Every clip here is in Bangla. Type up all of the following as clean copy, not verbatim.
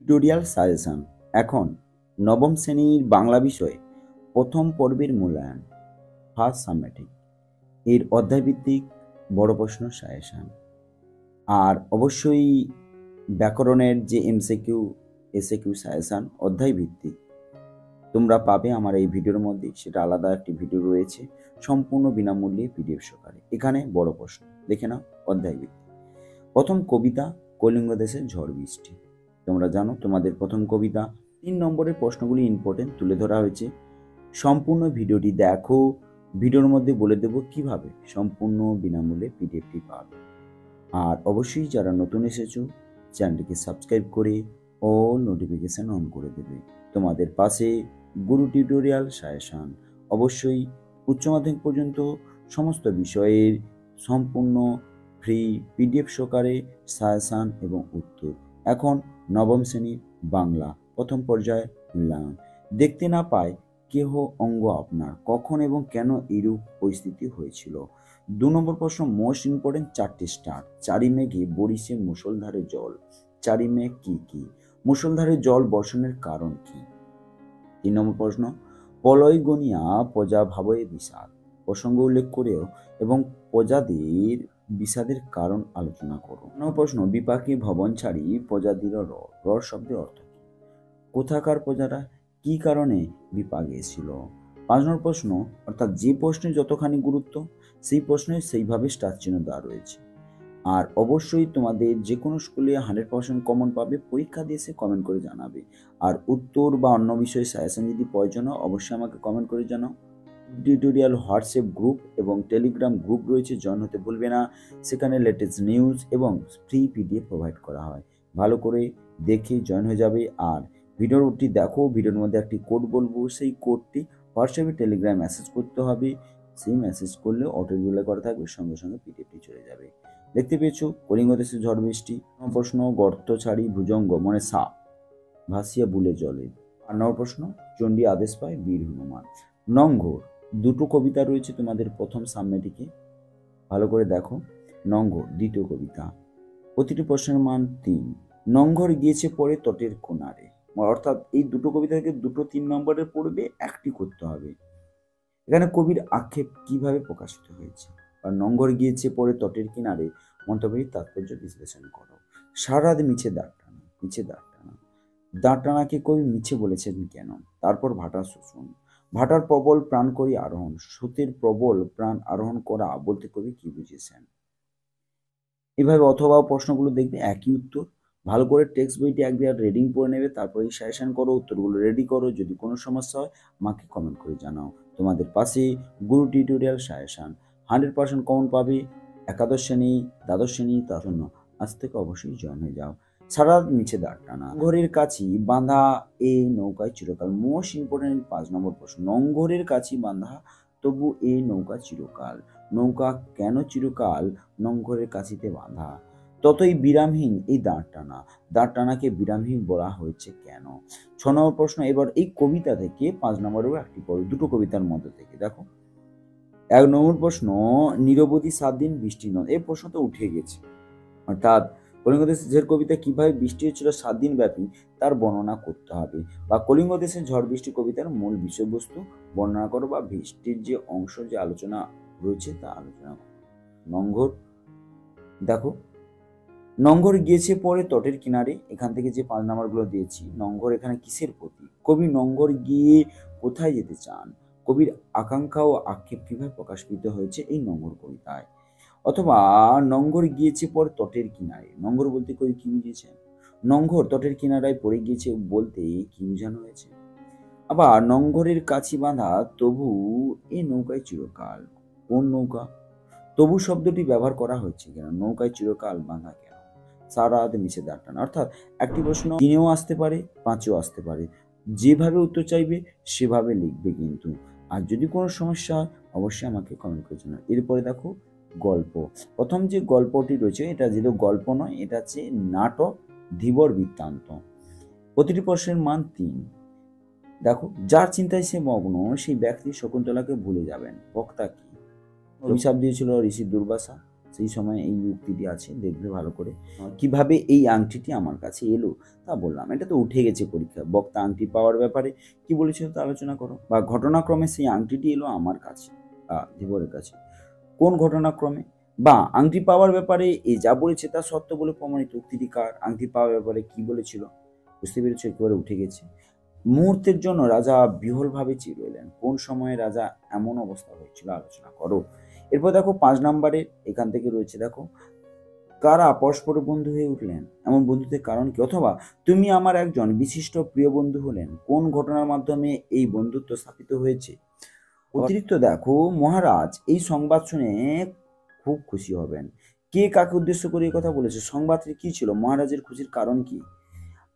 Tutorial suggestion. এখন নবম শ্রেণীর বাংলা বিষয়ে প্রথম পর্বের মূল্যায়ন, ফার্স্ট সাবমেটিং এর অধ্যায়ভিত্তিক বড় প্রশ্ন সাজেশন। আর অবশ্যই ব্যাকরণের যে এমসিকিউ এসএকিউ সাজেশন অধ্যায় ভিত্তিক তোমরা পাবে আমার এই ভিডিওর মধ্যে। সেটা আলাদা একটি ভিডিও রয়েছে সম্পূর্ণ বিনামূল্যে পিডিএফ সহকারে। এখানে বড় প্রশ্ন দেখে নাও অধ্যায় ভিত্তিক। প্রথম কবিতা কলিঙ্গ দেশের ঝড় বৃষ্টি। তোমরা জানো তোমাদের প্রথম কবিতা। 3 নম্বরের প্রশ্নগুলি ইম্পর্টেন্ট তুলে ধরা হয়েছে। সম্পূর্ণ ভিডিওটি দেখো। ভিডিওর মধ্যে বলে দেব কিভাবে সম্পূর্ণ বিনামূল্যে পিডিএফটি পাবে। আর অবশ্যই যারা নতুন এসেছো চ্যানেলটিকে সাবস্ক্রাইব করে ও নোটিফিকেশন অন করে দেবে। তোমাদের পাশে গুরু টিউটোরিয়াল সাজেশন, অবশ্যই উচ্চ মাধ্যমিক পর্যন্ত সমস্ত বিষয়ের সম্পূর্ণ ফ্রি পিডিএফ সহকারে সাজেশন এবং উত্তর। এখন নবম শ্রেণীর বাংলা প্রথম পর্যায়ে মূল্যায়ন। দেখতে না পায় কেহ অঙ্গ আপনার, কখন এবং কেন এরূপ পরিস্থিতি হয়েছিল। 2 নম্বর প্রশ্ন মোস্ট ইম্পর্টেন্ট 4টি স্টার। 4 মেঘে বরিশে মুষলধারে জল। 4 মেঘ কি কি? মুষলধারে জল বর্ষণের কারণ কি? 3 নম্বর প্রশ্ন পলয় গনিয়া প্রজা ভাবয়ে বিষাদ। প্রসঙ্গ উল্লেখ করেও এবং প্রজাদের বিষাদের কারণ আলোচনা করো। 9 নম্বর প্রশ্ন বিপাকে ভবন ছাড়ি প্রজাদির রর শব্দের অর্থ কি? কোথাকার প্রজারা কি কারণে বিপাকে এসেছিল? 5 নম্বর প্রশ্ন অর্থাৎ যে প্রশ্নে যতখানি গুরুত্ব সেই প্রশ্নে সেইভাবে স্টার চিহ্ন দেওয়া রয়েছে। আর অবশ্যই তোমাদের যে কোনো স্কুলে 100% কমন পাবে। পরীক্ষা দিয়ে এসে কমেন্ট করে জানাবে। আর উত্তর বা অন্য বিষয়ে সাজেশন যদি প্রয়োজন হয় অবশ্যই আমাকে কমেন্ট করে জানাও। টিউটোরিয়াল হোয়াটসঅ্যাপ গ্রুপ এবং টেলিগ্রাম গ্রুপ রয়েছে, জয়েন হতে ভুলবে না। সেখানে লেটেস্ট নিউজ এবং ফ্রি পিডিএফ প্রোভাইড করা হয়। ভালো করে দেখে জয়েন হয়ে যাবে। আর ভিডিওটি দেখো, ভিডিওর মধ্যে একটি কোড বলবো, সেই কোডটি হোয়াটসঅ্যাপে টেলিগ্রাম মেসেজ করতে হবে। সেই মেসেজ করলে অটো রিপ্লাই করা থাকবে, সঙ্গে সঙ্গে পিডিএফটি চলে যাবে। দেখতে পেয়েছো কলিঙ্গ দেশের ঝড় বৃষ্টি। প্রশ্ন গর্ত ছাড়ি ভুজঙ্গ মনে সাপ ভাসিয়া বুলে জলে। 8 নম্বর প্রশ্ন চণ্ডী আদেশ পায় বীর হনুমান। নঙ্গর 2টো কবিতা রয়েছে তোমাদের প্রথম সাবমেটিকে, ভালো করে দেখো। নঙ্গর 2টো কবিতা, প্রতিটি প্রশ্নের মান 3। নঙ্গর গিয়েছে পরে তটের কোনারে, অর্থাৎ এই 2টো কবিতা থেকে 2টো 3 নম্বরের পড়বে, একটি করতে হবে। এখানে কবির আক্ষেপ কিভাবে প্রকাশিত হয়েছে। আর নঙ্গর গিয়েছে পরে তটের কিনারে মন্তব্যের তাৎপর্য বিশ্লেষণ করো। সারারাত মিছে দাঁড় টানা। মিছে দাঁড় টানা, দাঁড় টানাকে কবি মিছে বলেছেন কেন? তারপর ভাটার শোষণ। ভাটার প্রবল প্রাণ করি আরোহণ। স্রোতের প্রবল প্রাণ আরোহণ করা বলতে কবি কি বুঝেছেন? এভাবে অথবা প্রশ্নগুলো দেখবে একই উত্তর। ভালো করে টেক্সট বইটি একবার রিডিং পড়ে নেবে, তারপরে সাজেশন করো, উত্তরগুলো রেডি করো। যদি কোনো সমস্যা হয় আমাকে কমেন্ট করে জানাও। তোমাদের পাশে গুরু টিউটোরিয়াল সাজেশন 100% কমন পাবে। একাদশ শ্রেণী, দ্বাদশ শ্রেণী, তার জন্য আজ থেকে অবশ্যই জয়েন হয়ে যাও। সারা নিচে দাঁড় টানা। নঙ্গরের কাছি বাঁধা এই নৌকায় চিরকাল। মোস্ট ইম্পর্টেন্ট 5 নম্বর প্রশ্ন নঙ্গরের কাছি বাঁধা তবু এই নৌকা চিরকাল। নৌকা কেন চিরকাল নঙ্গরের কাছিতে বাঁধা? ততই বিরামহীন এই দাঁড় টানা। দাঁড় টানাকে বিরামহীন বলা হয়েছে কেন? 6 নম্বর প্রশ্ন এবার এই কবিতা থেকে 5 নম্বরেও একটি পড়ো, 2টো কবিতার মধ্যে থেকে দেখো। 1 নম্বর প্রশ্ন নিরবধি 7 দিন বৃষ্টি নয়। এই প্রশ্ন তো উঠে গেছে, অর্থাৎ কলিঙ্গ দেশের কবিতা কিভাবে বৃষ্টি হচ্ছিল 7 দিন ব্যাপী তার বর্ণনা করতে হবে। বা কলিঙ্গ দেশের ঝড় বৃষ্টি কবিতার মূল বিষয়বস্তু বর্ণনা করো, বা বৃষ্টির যে অংশ যে আলোচনা রয়েছে তা আলোচনা করো। নঙ্গর দেখো, নঙ্গর গিয়েছে পরে তটের কিনারে। এখান থেকে যে 5 নম্বরগুলো দিয়েছি, নঙ্গর এখানে কিসের প্রতি? কবি নঙ্গর গিয়ে কোথায় যেতে চান? কবির আকাঙ্ক্ষা ও আক্ষেপ কিভাবে প্রকাশিত হয়েছে এই নঙ্গর কবিতায়। অথবা নঙ্গর গিয়েছে পরে তটের কিনারে। নঙ্গর বলতে কবি কি বুঝিয়েছেন? নঙ্গর তটের কিনারায় পড়ে গিয়েছে বলতে কি বোঝানো হয়েছে? আবার নঙ্গরের কাছি বাঁধা তবু এই নৌকায় চিরকাল। কোন নৌকা? তবু শব্দটি ব্যবহার করা হয়েছে কেন? নৌকায় চিরকাল বাঁধা কেন? সারা রাত মিছে দাঁড় টানা। অর্থাৎ একটি প্রশ্ন 3-এও আসতে পারে, 5-এও আসতে পারে। যেভাবে উত্তর চাইবে সেভাবে লিখবে কিন্তু। আর যদি কোনো সমস্যা হয় অবশ্যই আমাকে কমেন্ট করে জানাও। এরপরে দেখো গল্প। প্রথম যে গল্পটি রয়েছে এটা যেহেতু গল্প নয়, এটা হচ্ছে নাটক ধীবর বৃত্তান্ত। প্রতিটি প্রশ্নের মান 3। দেখো, যার চিন্তায় সে মগ্ন সেই ব্যক্তি শকুন্তলাকে ভুলে যাবেন। বক্তা কি? অভিশাপ দিয়েছিল ঋষি দুর্বাসা। সেই সময় এই উক্তিটি আছে, দেখবে ভালো করে। কিভাবে এই আংটিটি আমার কাছে এলো তা বললাম, এটা তো উঠে গেছে পরীক্ষা। বক্তা আংটি পাওয়ার ব্যাপারে কি বলেছিল তা আলোচনা করো, বা ঘটনাক্রমে সেই আংটিটি এলো আমার কাছে, ধীবরের কাছে। কোন ঘটনাক্রমে, বা আংটি পাওয়ার ব্যাপারে এ যা বলেছে তা সত্য বলে প্রমাণিত। উক্তিটি কার? আংটি পাওয়ার ব্যাপারে কি বলেছিল? বুঝতে পেরেছো? একেবারে উঠে গেছে। মুহূর্তের জন্য রাজা বিহ্বলভাবে চেয়ে রইলেন। কোন সময়ে রাজা এমন অবস্থা হয়েছিল আলোচনা করো। এরপর দেখো 5 নম্বরে এখান থেকে রয়েছে, দেখো কারা পরস্পরের বন্ধু হয়ে উঠলেন, এমন বন্ধুত্বের কারণ কি, অথবা তুমি আমার একজন বিশিষ্ট প্রিয় বন্ধু হলেন, কোন ঘটনার মাধ্যমে এই বন্ধুত্ব স্থাপিত হয়েছে। অতিরিক্ত দেখো, মহারাজ এই সংবাদ শুনে খুব খুশি হবেন। কে কাকে উদ্দেশ্য করে এই কথা বলেছে, সংবাদটি কি ছিল, মহারাজের খুশির কারণ কি,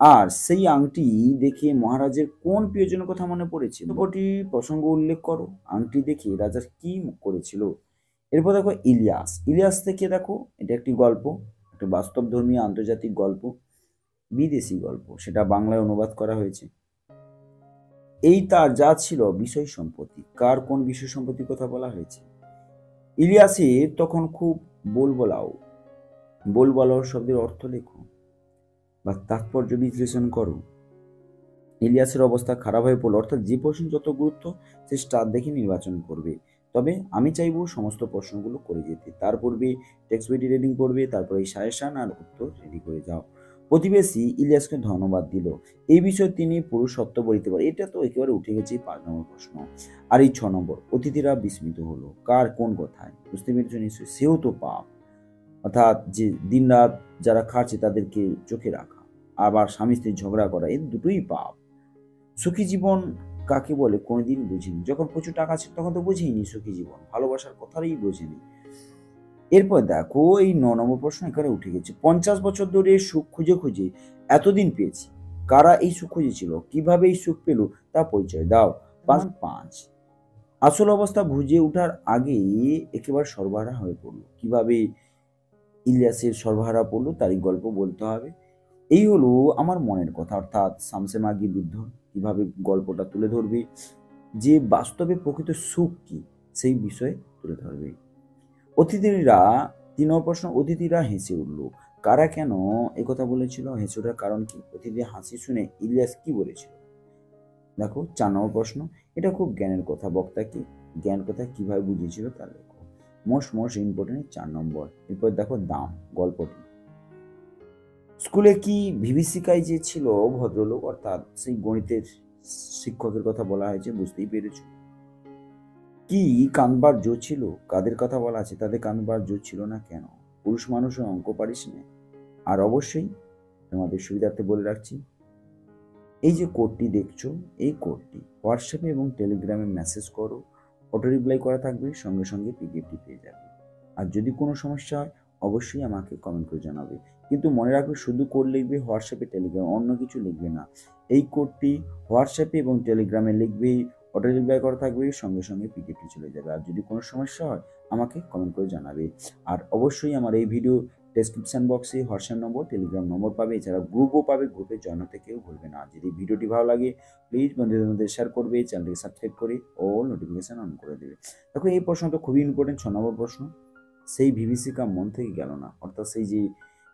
আর সেই আংটি দেখে মহারাজের কোন প্রিয়জনের কথা মনে পড়েছে, দুটি প্রসঙ্গ উল্লেখ করো। আংটি দেখে রাজার কি করেছিল। এরপর দেখো ইলিয়াস। ইলিয়াস থেকে দেখো, এটা একটি গল্প, একটা বাস্তবধর্মী আন্তর্জাতিক গল্প, বিদেশি গল্প, সেটা বাংলায় অনুবাদ করা হয়েছে। এই তার যা ছিল বিষয় সম্পত্তি, কার কোন বিষয় সম্পত্তির কথা বলা হয়েছে। ইলিয়াসের তখন খুব বলবলাও শব্দের অর্থ লেখো বা তাৎপর্য বিশ্লেষণ করো। ইলিয়াসের অবস্থা খারাপ হয়ে পড়ল, অর্থাৎ যে প্রশ্ন যত গুরুত্ব সে স্টার দেখে নির্বাচন করবে। তবে আমি চাইবো সমস্ত প্রশ্নগুলো করে যেতে, তার পূর্বে টেক্সট বইটি রিডিং করবে, তারপরে এই সাজেশন আর উত্তর রেডি করে যাও। প্রতিবেশী ইলিয়াসকে ধন্যবাদ দিল, এই বিষয়ে তিনি পুরো সত্য বলিতে পারে। এটা তো একেবারে উঠে গেছে 5 নম্বর প্রশ্ন। আর এই 6 নম্বর, অতিথিরা বিস্মিত হলো, কার কোন কথায়, বুঝতে পেরেছ নিশ্চয়ই, সেও তো পাপ, অর্থাৎ যে দিনরাত যারা খাচ্ছে তাদেরকে চোখে রাখা, আবার স্বামী স্ত্রীর ঝগড়া করা, এই দুটোই পাপ। সুখী জীবন কাকে বলে কোনোদিন বুঝিনি, যখন প্রচুর টাকা ছিল তখন তো বুঝিনি সুখী জীবন, ভালোবাসার কথাই বুঝিনি। এরপর দেখো এই 9 নম্বর প্রশ্ন এখানে উঠে গেছে, 50 বছর ধরে সুখ খুঁজে খুঁজে এতদিন পেয়েছি, কারা এই সুখ খুঁজেছিল, কিভাবে এই সুখ পেল তা পরিচয় দাও। 5 আসল অবস্থা বুঝে ওঠার আগে একেবারে সর্বহারা হয়ে পড়লো, কিভাবে ইলিয়াসের সর্বহারা পড়লো তারই গল্প বলতে হবে। এই হলো আমার মনের কথা, অর্থাৎ শামসে মাগি বৃদ্ধ কিভাবে গল্পটা তুলে ধরবে, যে বাস্তবে প্রকৃত সুখ কি সেই বিষয়ে তুলে ধরবে। অতিথিরা 3 নম্বর প্রশ্ন, অতিথিরা হেসে উঠল, কারা কেন একথা বলেছিল, হেসে ওঠার কারণ কি, অতিথির হাসি শুনে ইলিয়াস কি বলেছিল। দেখো 4 নম্বর প্রশ্ন, এটা খুব জ্ঞানের কথা, বক্তাকে জ্ঞান কথা কিভাবে বুঝিয়েছিল তা লেখো। মোস্ট ইম্পর্টেন্ট 4 নম্বর। এরপর দেখো দাম গল্পটি। স্কুলে কি বিভীষিকায় যে ছিল ভদ্রলোক, অর্থাৎ সেই গণিতের শিক্ষকের কথা বলা হয়েছে, বুঝতেই পেরেছ। কি কাঁদবার জো ছিল, কাদের কথা বলা আছে, তাদের কাঁদবার জো ছিল না কেন, পুরুষ মানুষও অঙ্ক পারিস না। আর অবশ্যই তোমাদের সুবিধার্থে বলে রাখছি, এই যে কোডটি দেখছো, এই কোডটি হোয়াটসঅ্যাপে এবং টেলিগ্রামে মেসেজ করো, অটো রিপ্লাই করা থাকবে, সঙ্গে সঙ্গে পিডিএফটি পেয়ে যাবে। আর যদি কোনো সমস্যা হয় অবশ্যই আমাকে কমেন্ট করে জানাবে, কিন্তু মনে রাখবে শুধু কোড লিখবে হোয়াটসঅ্যাপে টেলিগ্রামে, অন্য কিছু লিখবে না। এই কোডটি হোয়াটসঅ্যাপে এবং টেলিগ্রামে লিখবে, অটো রিপ্লাই করা থাকবে, সঙ্গে সঙ্গে পিডিএফটি চলে যাবে। আর যদি কোনো সমস্যা হয় আমাকে কমেন্ট করে জানাবে। আর অবশ্যই আমার এই ভিডিও ডেসক্রিপশন বক্সে হোয়াটসঅ্যাপ নম্বর, টেলিগ্রাম নম্বর পাবে, এছাড়া গ্রুপও পাবে, গ্রুপে জয়েন হতে কেউ ভুলবে না। যদি ভিডিওটি ভালো লাগে প্লিজ বন্ধুদের মধ্যে শেয়ার করবে, চ্যানেলটিকে সাবস্ক্রাইব করে ও নোটিফিকেশন অন করে দেবে। দেখো এই প্রশ্নটা খুবই ইম্পর্টেন্ট, 6 নম্বর প্রশ্ন। সেই বিভীষিকা মন থেকে গেল না, অর্থাৎ সেই যে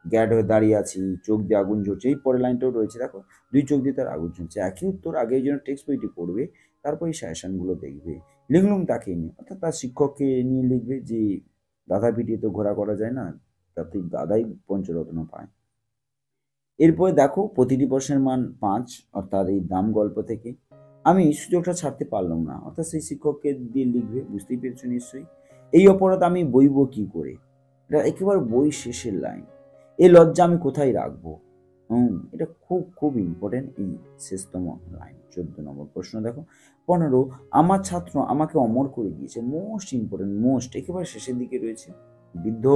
গ্যাড হয়ে দাঁড়িয়ে আছি, চোখ দিয়ে আগুন জ্বলছে, এই পরের লাইনটাও রয়েছে, দেখো 2 চোখ দিয়ে তার আগুন জ্বলছে। একই উত্তর, আগে এই জন্য টেক্সট বইটি পড়বে, তারপর এই সাজেশনগুলো দেখবে। লিখলুম তাকে নিয়ে, অর্থাৎ তার শিক্ষককে নিয়ে লিখবে, যে দাদা পিটিয়ে তো ঘোরা করা যায় না, তাতে দাদাই পঞ্চরত্ন পায়। এরপরে দেখো প্রতিটি প্রশ্নের মান 5, অর্থাৎ এই দাম গল্প থেকে। আমি সুযোগটা ছাড়তে পারলাম না, অর্থাৎ সেই শিক্ষককে দিয়ে লিখবে, বুঝতেই পেরেছো নিশ্চয়ই। এই অপরাধ আমি বইব কি করে, এটা একেবারে বই শেষের লাইন। এই লজ্জা আমি কোথায় রাখবো, এটা খুব খুব ইম্পর্টেন্ট, এই শেষতম লাইন। 14 নম্বর প্রশ্ন দেখো। 15 আমার ছাত্র আমাকে অমর করে দিয়েছে, মোস্ট ইম্পর্টেন্ট, মোস্ট একেবারে শেষের দিকে রয়েছে। বৃদ্ধ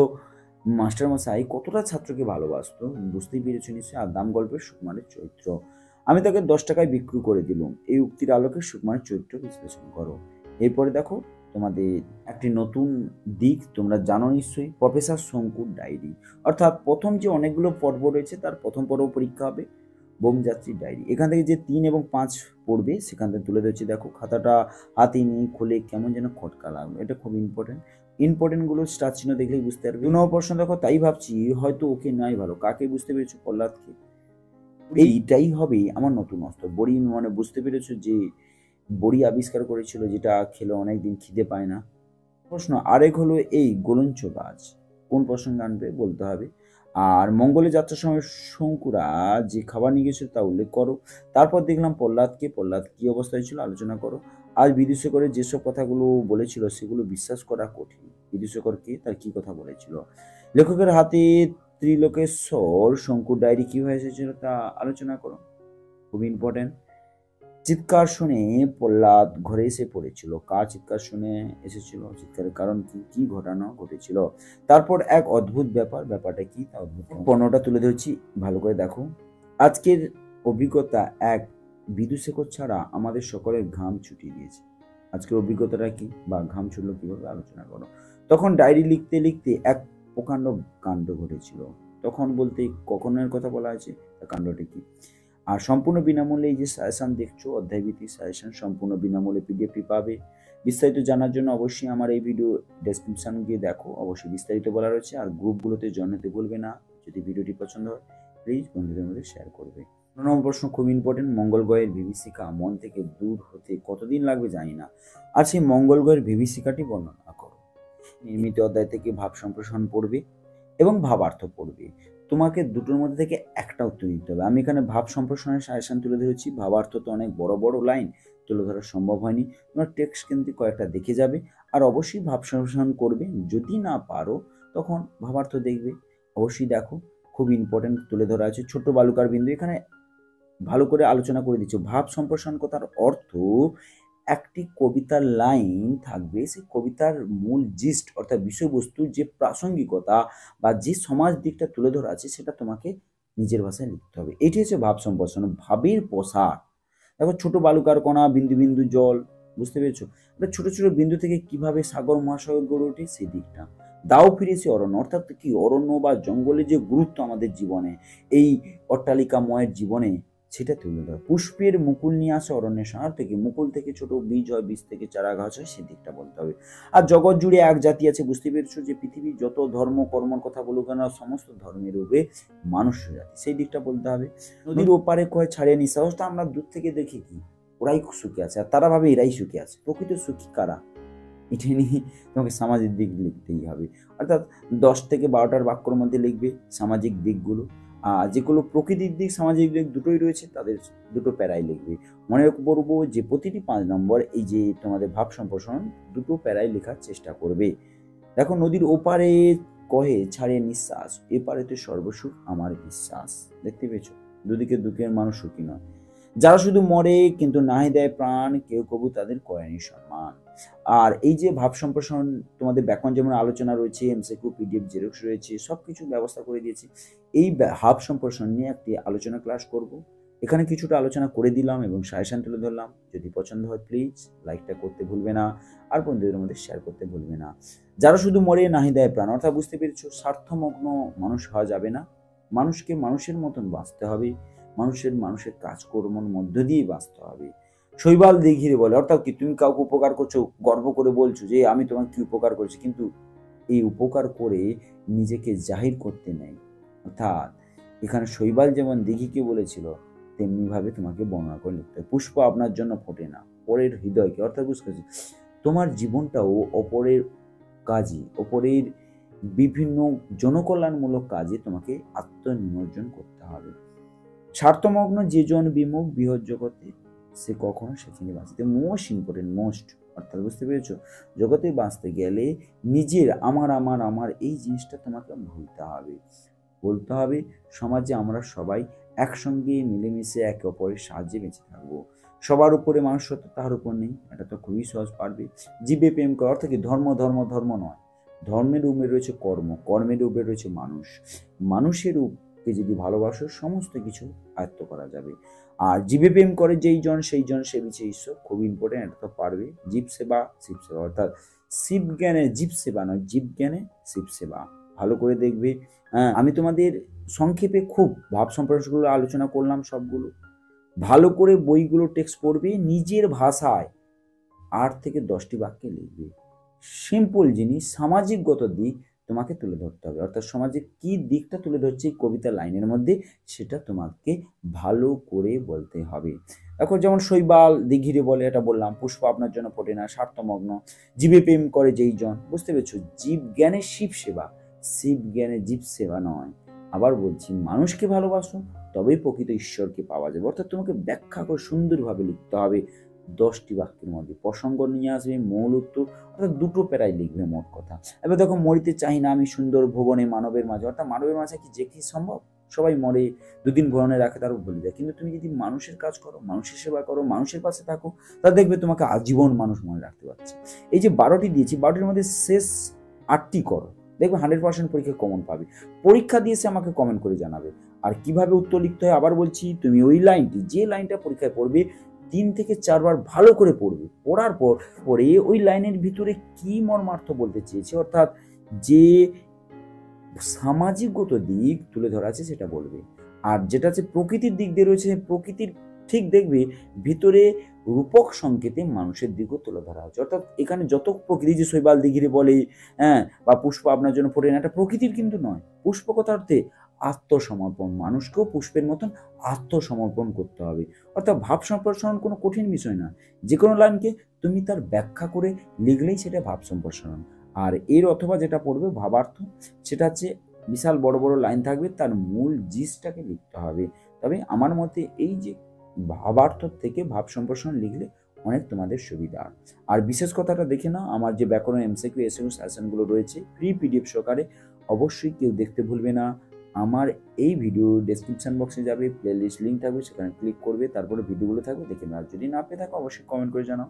মাস্টারমশাই কতটা ছাত্রকে ভালোবাসতো, বুঝতেই পেরেছো নিশ্চয়ই। আর দাম গল্পের সুকুমারের চরিত্র, আমি তাকে 10 টাকায় বিক্রি করে দিলাম, এই উক্তির আলোকে সুকুমারের চরিত্র বিশ্লেষণ করো। এরপরে দেখো তোমাদের একটি নতুন দিক, তোমরা জানো নিশ্চয়ই, প্রফেসর শঙ্কুর ডায়েরি, অর্থাৎ প্রথম যে অনেকগুলো পর্ব রয়েছে তার প্রথম পর্ব পরীক্ষা হবে, বোমযাত্রীর ডায়েরি। এখান থেকে যে 3 এবং 5 পড়বে সেখান থেকে তুলে ধরছি। দেখো খাতাটা হাতে নিয়ে খুলে কেমন যেন খটকা লাগলো, এটা খুব ইম্পর্টেন্ট। ইম্পর্টেন্ট গুলো স্টার চিহ্ন দেখলেই বুঝতে পারবে। 2 নম্বর প্রশ্ন দেখো, তাই ভাবছি হয়তো ওকে নাই ভালো, কাকে বুঝতে পেরেছো? প্রহ্লাদকে। এইটাই হবে আমার নতুন অস্ত্র। বড়ি মানে বুঝতে পেরেছো যে বড়ি আবিষ্কার করেছিল যেটা খেলে অনেকদিন খিদে পায় না। প্রশ্ন আরেক হলো, এই গোলঞ্চ গাছ কোন প্রসঙ্গে আনবে বলতে হবে। আর মঙ্গলে যাত্রার সময় শঙ্কুরা যে খাবার নিয়ে গেছিল তা উল্লেখ করো। তারপর দেখলাম প্রহ্লাদ কি অবস্থায় ছিল আলোচনা করো। আজ বিদুশেখরের যেসব কথাগুলো বলেছিল সেগুলো বিশ্বাস করা কঠিন। বিদুশেখর কে, তার কি কথা বলেছিল? লেখকের হাতে ত্রিলোকেশ্বর শঙ্কুর ডায়েরি কিভাবে এসেছিল তা আলোচনা করো, খুব ইম্পর্টেন্ট। চিৎকার শুনে প্রহ্লাদ ঘরে এসে পড়েছিল। কার চিৎকার শুনে এসেছিল? চিৎকারের কারণ কি, কি ঘটনা ঘটেছিল? তারপর এক অদ্ভুত ব্যাপারটা কি তা অদ্ভুত পণ্যটা তুলে ধরছি, ভালো করে দেখো। আজকের অভিজ্ঞতা এক বিদুশেখর ছাড়া আমাদের সকলের ঘাম ছুটিয়ে দিয়েছে। আজকের অভিজ্ঞতাটা কি বা ঘাম ছুটলো কিভাবে আলোচনা করো। তখন ডায়েরি লিখতে লিখতে এক প্রকাণ্ড কাণ্ড ঘটেছিল। তখন বলতে কখনের কথা বলা আছে, কাণ্ডটি কি? আর সম্পূর্ণ বিনামূল্যে এই যে সাজেশন দেখছো, অধ্যায়ভিত্তিক সাজেশন সম্পূর্ণ বিনামূল্যে পিডিএফটি পাবে। বিস্তারিত জানার জন্য অবশ্যই আমার এই ভিডিও ডেসক্রিপশন গিয়ে দেখো, অবশ্যই বিস্তারিত বলা রয়েছে। আর গ্রুপগুলোতে জয়েন হতে ভুলবে না। যদি ভিডিওটি পছন্দ হয় প্লিজ বন্ধুদের মধ্যে শেয়ার করবে। 9 নম্বর প্রশ্ন খুব ইম্পর্টেন্ট, মঙ্গল গ্রহের বিভীষিকা মন থেকে দূর হতে কতদিন লাগবে জানি না। আর সেই মঙ্গল গ্রহের বিভীষিকাটি বর্ণনা করো। নির্মিত অধ্যায় থেকে ভাব সম্প্রসারণ পড়বে এবং ভাবার্থ পড়বে। তোমাকে দুটোর মধ্যে থেকে একটা উত্তর দিতে হবে। আমি এখানে ভাব সম্প্রসারণের সাজেশন তুলে ধরেছি, ভাবার্থ তো অনেক বড় বড় লাইন তুলে ধরা সম্ভব হয়নি। তোমার টেক্সট কিন্তু কয়েকটা দেখে যাবে আর অবশ্যই ভাব সম্প্রসারণ করবে। যদি না পারো তখন ভাবার্থ দেখবে। অবশ্যই দেখো, খুব ইম্পর্টেন্ট তুলে ধরা আছে। ছোট বালুকার বিন্দু এখানে ভালো করে আলোচনা করে দিচ্ছ। ভাব সম্প্রসারণ কথার অর্থ একটি কবিতার লাইন থাকবে, সেই কবিতার মূল জিস্ট অর্থাৎ বিষয়বস্তুর যে প্রাসঙ্গিকতা বা যে সমাজ দিকটা তুলে ধরা আছে সেটা তোমাকে নিজের ভাষায় লিখতে হবে। এটি হচ্ছে ভাব সম্প্রসারণ, ভাবের প্রসার। দেখো, ছোট বালুকার কণা, বিন্দু বিন্দু জল, বুঝতে পেরেছো? ছোট ছোট বিন্দু থেকে কিভাবে সাগর মহাসাগর গড়ে ওঠে সেই দিকটা। দাও ফিরেছে অরণ্য, অর্থাৎ কি অরণ্য বা জঙ্গলের যে গুরুত্ব আমাদের জীবনে, এই অট্টালিকাময়ের জীবনে, সেটা তুলে ধরে। পুষ্পের মুকুল নিয়ে আসে অরণ্যের সার থেকে, মুকুল থেকে ছোট বীজ হয়, বীজ থেকে চারা গাছ হয়, সেদিকটা বলতে হবে। আর জগৎ জুড়ে এক জাতি আছে, বুঝতে পেরেছো যে পৃথিবীর যত ধর্ম কর্মর কথা বলুক না, সমস্ত ধর্মের উপরে মানুষ জাতি, সেই দিকটা বলতে হবে। নদীর ওপারে কয় ছাড়িয়ে নিঃশ্বাসটা আমরা দূর থেকে দেখি কি ওরাই সুখী আছে, আর তারা ভাবে এরাই সুখী আছে। প্রকৃত সুখী কারা, এটা নিয়ে তোমাকে সামাজিক দিক লিখতেই হবে। অর্থাৎ 10 থেকে 12টার বাক্যর মধ্যে লিখবে সামাজিক দিকগুলো। যেগুলো প্রকৃতির দিক সামাজিক দিক দুটোই রয়েছে তাদের দুটো প্যারাই লিখবে। মনে করবো যে প্রতিটি 5 নম্বর এই যে তোমাদের ভাব সম্প্রসারণ দুটো প্যারাই লেখার চেষ্টা করবে। দেখো, নদীর ওপারে কহে ছাড়ে নিঃশ্বাস, এপারেতে সর্বসুখ আমার বিশ্বাস। দেখতে পেয়েছো, দুদিকে দুঃখের মানুষ সুখী নয়। যারা শুধু মরে কিন্তু নাহি দেয় প্রাণ, কেউ কবু তাদের করেনি সম্মান। আর এই যে ভাব সম্প্রসারণ তোমাদের ব্যাকরণ যেমন আলোচনা রয়েছে, এমসিকিউ পিডিএফ জেরক্স রয়েছে, সবকিছু ব্যবস্থা করে দিয়েছি। এই ভাব সম্প্রসারণ নিয়ে একটি আলোচনা ক্লাস করব। এখানে কিছুটা আলোচনা করে দিলাম এবং সাজেশন তুলে ধরলাম। যদি পছন্দ হয় প্লিজ লাইকটা করতে ভুলবে না, আর বন্ধুদের মধ্যে শেয়ার করতে ভুলবে না। যারা শুধু মরে নাহি দেয় প্রাণ, অর্থাৎ বুঝতে পেরেছো স্বার্থমগ্ন মানুষ হওয়া যাবে না। মানুষকে মানুষের মতন বাঁচতে হবে, মানুষের কাজকর্মের মধ্য দিয়ে বাঁচতে হবে। শৈবাল দিঘিরে বলে, অর্থাৎ কি তুমি কাউকে উপকার করছো, গর্ব করে বলছো যে আমি তোমাকে কি উপকার করছি, কিন্তু এই উপকার করে নিজেকে জাহির করতে নেই। অর্থাৎ এখানে শৈবাল যেমন দিঘিকে বলেছিল তেমনি ভাবে তোমাকে বর্ণনা করে লিখতে হবে। পুষ্প আপনার জন্য ফোটে না, পরের হৃদয়কে, অর্থাৎ বুঝতে পারছি তোমার জীবনটাও অপরের কাজে, অপরের বিভিন্ন জনকল্যাণমূলক কাজে তোমাকে আত্মনিমজ্জন করতে হবে। স্বার্থমগ্ন যে জন বিমুখ বৃহৎ জগতে সে কখনো সেখানে বাঁচতে মোস্ট ইম্পর্টেন্ট, মোস্ট, অর্থাৎ বুঝতে পেরেছো জগতে বাঁচতে গেলে নিজের আমার আমার আমার এই জিনিসটা তোমাকে বলতে হবে। সমাজে আমরা সবাই একসঙ্গে মিলেমিশে একে অপরের সাহায্যে বেঁচে থাকবো। সবার উপরে মানুষ সত্য তাহার উপর নেই, এটা তো খুবই সহজ পারবে। জীবে প্রেম করা, অর্থাৎ কি ধর্ম নয়, ধর্মের উপরে রয়েছে কর্ম, কর্মের উপরে রয়েছে মানুষ, মানুষের কে যদি ভালোবাসো সমস্ত কিছু আয়ত্ত করা যাবে। আর জীবে প্রেম করে যেই জন সেই জন সেবিছে ঈশ্বর, খুব ইম্পর্টেন্ট, এটা তো পারবে। জীব সেবা শিব সেবা, অর্থাৎ শিব জ্ঞানে জীব সেবা নয়, জীব জ্ঞানে শিব সেবা, ভালো করে দেখবে। আমি তোমাদের সংক্ষেপে খুব ভাব সম্প্রসারণগুলো আলোচনা করলাম সবগুলো। ভালো করে বইগুলো টেক্সট পড়বে, নিজের ভাষায় 8 থেকে 10টি বাক্যে লিখবে। সিম্পল জিনিস, সামাজিকগত দিক তোমাকে তুলে ধরতে হবে। অর্থাৎ সমাজের কি দিকটা তুলে ধরছে এই কবিতার লাইনের মধ্যে, সেটা তোমাকে ভালো করে বলতে হবে। দেখো, যেমন শৈবাল দিঘিরে বলে, এটা বললাম, পুষ্প আপনার জন্য ফোটে না, স্বার্থমগ্ন, জীবে প্রেম করে যেই জন। বুঝতে পেরেছো? জীব জ্ঞানে শিব সেবা, শিব জ্ঞানে জীব সেবা নয়। আবার বলছি, মানুষকে ভালোবাসো, তবেই প্রকৃত ঈশ্বরকে পাওয়া যাবে। অর্থাৎ তোমাকে ব্যাখ্যা করে সুন্দরভাবে লিখতে হবে। 10টি বাক্যের মধ্যে প্রসঙ্গ নিয়ে আসবে, মূল উত্তর, অর্থাৎ দুটো প্যারাই লিখবে মোট কথা। এবার দেখো, মরিতে চাই না আমি সুন্দর ভুবনে মানবের মাঝে। অর্থাৎ মানবের মাঝে কি যে কি সম্ভব? সবাই মরে, দুদিন ভুবনে রাখে, তারও ভুলে যায়। কিন্তু তুমি যদি মানুষের কাজ করো, মানুষের সেবা করো, মানুষের পাশে থাকো, তা দেখবে তোমাকে আজীবন মানুষ মনে রাখতে পারছে। এই যে 12টি দিয়েছি, 12টির মধ্যে শেষ 8টি করো, দেখবে 100% পরীক্ষা কমন পাবে। পরীক্ষা দিয়েছে আমাকে কমেন্ট করে জানাবে। আর কিভাবে উত্তর লিখতে হয় আবার বলছি, তুমি ওই লাইনটি, যে লাইনটা পরীক্ষায় পড়বে, 3 থেকে 4 বার ভালো করে পড়বে। পড়ার পরে ওই লাইনের ভিতরে কি মর্মার্থ বলতে চেয়েছে, অর্থাৎ যে সামাজিকগত দিক তুলে ধরা আছে সেটা বলবে। আর যেটা হচ্ছে প্রকৃতির দিক দিয়ে রয়েছে, প্রকৃতির ঠিক দেখবে ভিতরে রূপক সংকেতে মানুষের দিকও তুলে ধরা আছে। অর্থাৎ এখানে যত প্রকৃতি, যে শৈবাল দিঘিরে বলে, হ্যাঁ, বা পুষ্প আপনার জন্য ফোটে না, এটা প্রকৃতির কিন্তু নয়। পুষ্প কথার অর্থে আত্মসমর্পণ, মানুষকেও পুষ্পের মতন আত্মসমর্পণ করতে হবে। অর্থাৎ ভাব সম্প্রসারণ কোনো কঠিন বিষয় না। যে কোনো লাইনকে তুমি তার ব্যাখ্যা করে লিখলেই সেটা ভাব সম্প্রসারণ। আর এর অথবা যেটা পড়বে ভাবার্থ, সেটা হচ্ছে বিশাল বড় বড় লাইন থাকবে, তার মূল জিসটাকে লিখতে হবে। তবে আমার মতে এই যে ভাবার্থ থেকে ভাব সম্প্রসারণ লিখলে অনেক তোমাদের সুবিধা। আর বিশেষ কথাটা দেখে নাও, আমার যে ব্যাকরণ এমসিকিউ এসএমএস সাজেশনগুলো রয়েছে ফ্রি পিডিএফ সহকারে, অবশ্যই কেউ দেখতে ভুলবে না। আমার এই ভিডিও ডেসক্রিপশন বক্সে যাবে, প্লেলিস্ট লিঙ্ক থাকবে, সেখানে ক্লিক করবে, তারপরে ভিডিওগুলো থাকবে, দেখে নাও। আর যদি না পেয়ে থাকো অবশ্যই কমেন্ট করে জানাও।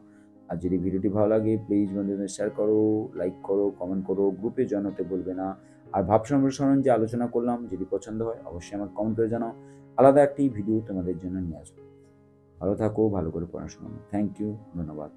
আর যদি ভিডিওটি ভালো লাগে প্লিজ বন্ধুদের শেয়ার করো, লাইক করো, কমেন্ট করো, গ্রুপে জয়েন হতে ভুলবে না। আর ভাব সম্প্রসারণ যে আলোচনা করলাম, যদি পছন্দ হয় অবশ্যই আমাকে কমেন্ট করে জানাও। আলাদা একটি ভিডিও তোমাদের জন্য নিয়ে আসবো। ভালো থাকো, ভালো করে পড়াশোনা। থ্যাংক ইউ, ধন্যবাদ।